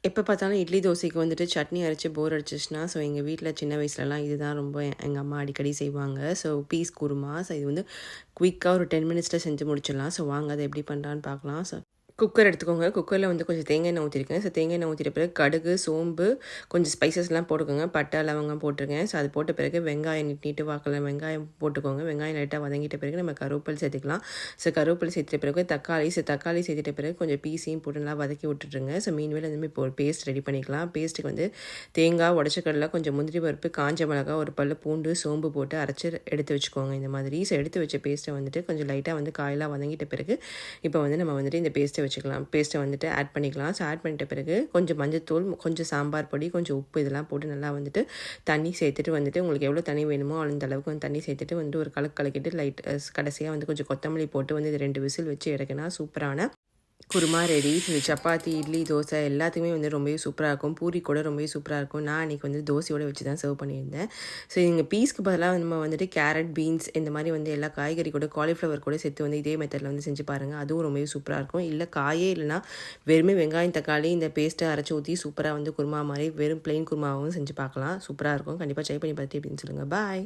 எப்போ பார்த்தாலும் இட்லி தோசைக்கு வந்துட்டு சட்னி அரைச்சி போர் அடிச்சிச்சுன்னா, ஸோ எங்கள் வீட்டில் சின்ன வயசுலலாம் இதுதான் ரொம்ப எங்கள் அம்மா அடிக்கடி செய்வாங்க. So piece kurma. ஸோ இது வந்து குயிக்காக ஒரு 10 மினிட்ஸில் செஞ்சு முடிச்சிடலாம். ஸோ வாங்க அதை எப்படி பண்ணுறான்னு பார்க்கலாம். ஸோ குக்கர் எடுத்துக்கோங்க. குக்கரில் வந்து கொஞ்சம் தேங்காய் எண்ணெய் ஊற்றிருக்கேன். ஸோ தேங்காய் எண்ணெய் ஊற்றிட்ட பிறகு கடுகு, சோம்பு, கொஞ்சம் ஸ்பைசஸ்லாம் போட்டுக்கோங்க. பட்டை, லவங்கம் போட்டிருக்கேன். ஸோ அது போட்ட பிறகு வெங்காயம் நீட்டு வாக்கில் வெங்காயம் போட்டுக்கோங்க. வெங்காயம் லைட்டாக வதங்கிட்ட பிறகு நம்ம கருவேப்பிலை சேர்த்துக்கலாம். ஸோ கருவேப்பிலை சேர்த்துட்ட பிறகு தக்காளி சேர்த்துட்ட பிறகு கொஞ்சம் பீஸையும் போட்டு நல்லா வதக்கி விட்டுட்டுருங்க. ஸோ மீன்வேல் வந்து இப்போ ஒரு பேஸ்ட் ரெடி பண்ணிக்கலாம். பேஸ்ட்டுக்கு வந்து தேங்காய், உடச்சக்கடலை, கொஞ்சம் முந்திரி பருப்பு, காஞ்ச மிளகா, ஒரு பல்லு பூண்டு, சோம்பு போட்டு அரைச்சி எடுத்து வச்சுக்கோங்க இந்த மாதிரி. ஸோ எடுத்து வச்ச பேஸ்ட்டை வந்துட்டு கொஞ்சம் லைட்டாக வந்து காயெல்லாம் வதங்கிட்ட பிறகு இப்போ வந்து நம்ம வந்துட்டு இந்த பேஸ்ட்டை வந்துட்டு ஆட் பண்ணிக்கலாம். ஸோ ஆட் பண்ணிட்ட பிறகு கொஞ்சம் மஞ்சத்தூள், கொஞ்சம் சாம்பார் பொடி, கொஞ்சம் உப்பு இதெல்லாம் போட்டு நல்லா வந்துட்டு தண்ணி சேர்த்துட்டு வந்துட்டு உங்களுக்கு எவ்வளோ தண்ணி வேணுமோ அந்த அளவுக்கு வந்து தண்ணி சேர்த்துட்டு வந்துட்டு ஒரு கலக்கிட்டு கடைசியாக வந்து கொஞ்சம் கொத்தமல்லி போட்டு வந்து இது 2 விசில் வச்சு எடுக்கனா சூப்பரான குருமா ரெடி. இது சப்பாத்தி, இட்லி, தோசை எல்லாத்துக்குமே வந்து ரொம்பவே சூப்பராக இருக்கும். பூரி கூட ரொம்பவே சூப்பராக இருக்கும். நான் அன்றைக்கி வந்து தோசையோடு வச்சு தான் சர்வ் பண்ணியிருந்தேன். ஸோ இங்கே பீஸ்க்கு பதிலாக நம்ம வந்துட்டு கேரட், பீன்ஸ் இந்த மாதிரி வந்து எல்லா காய்கறி கூட காலிஃப்ளவர் கூட சேர்த்து வந்து இதே மெத்தடில் வந்து செஞ்சு பாருங்கள். அதுவும் ரொம்பவே சூப்பராக இருக்கும். இல்லை காயே இல்லைனா வெறுமே வெங்காயம், தக்காளி இந்த பேஸ்ட்டை அரைச்சி ஊற்றி சூப்பராக வந்து குருமா மாதிரி வெறும் பிளெயின் குருமாவும் செஞ்சு பார்க்கலாம். சூப்பராக இருக்கும். கண்டிப்பாக ட்ரை பண்ணி பார்த்து எப்படின்னு சொல்லுங்கள். பாய்.